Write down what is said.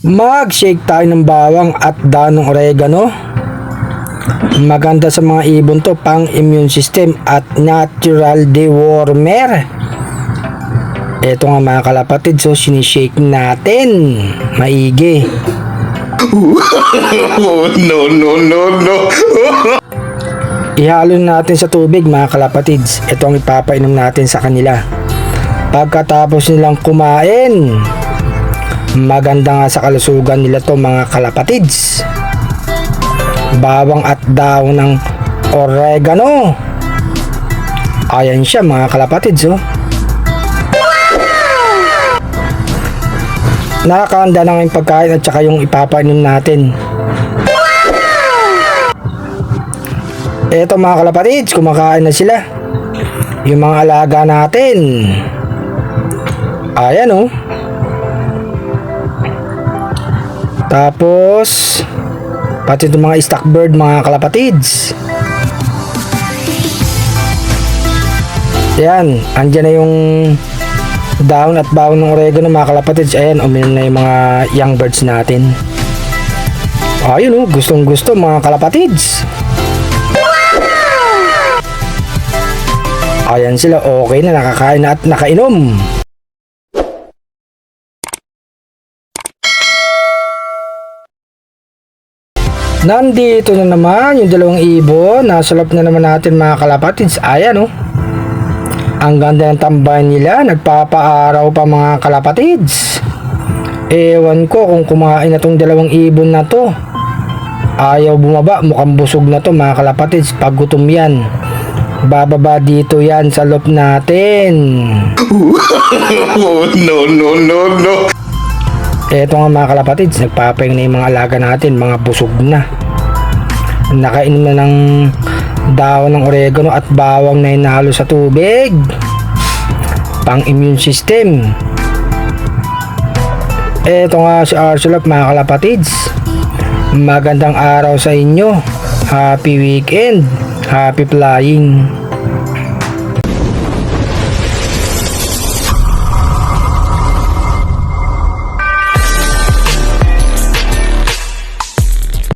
Mag-shake tayo ng bawang at dahon ng oregano. Maganda sa mga ibon to, pang immune system at natural dewormer. Ito nga mga kalapatid, so sinishake natin maigi. No. Ihalo natin sa tubig mga kalapatids. Ito ang ipapainom natin sa kanila pagkatapos nilang kumain. Maganda nga sa kalusugan nila to mga kalapatids. Bawang at dahon ng oregano. Ayan siya mga kalapatids, oh. Nakakahanda na ngayong pagkain at saka yung ipapainom natin. Eto mga kalapatids, kumakain na sila. Yung mga alaga natin. Ayan, oh. Tapos pati itong mga stock bird mga kalapatids. Ayan, andyan na yung dahon at bawang ng oregano mga kalapatids. Ayan, uminom na yung mga young birds natin. Ayun, oh, gustong gusto mga kalapatids. Ayan sila, okay na, nakakain na at nakainom. Nandito na naman yung dalawang ibon. Nasa loob na naman natin mga kalapatids. Ayan, oh. Ang ganda ng tambay nila. Nagpapaaraw pa mga kalapatids. Ewan ko kung kumain na tong dalawang ibon na to. Ayaw bumaba. Mukhang busog na to mga kalapatids. Pag gutom yan, bababa dito yan sa loob natin. No. Eto nga mga kalapatids, nagpapahinga na yung mga alaga natin, mga busog na. Nakainom na ng dahon ng oregano at bawang na hinalo sa tubig. Pang immune system. Eto nga si Arsulap mga kalapatids. Magandang araw sa inyo. Happy weekend. Happy flying.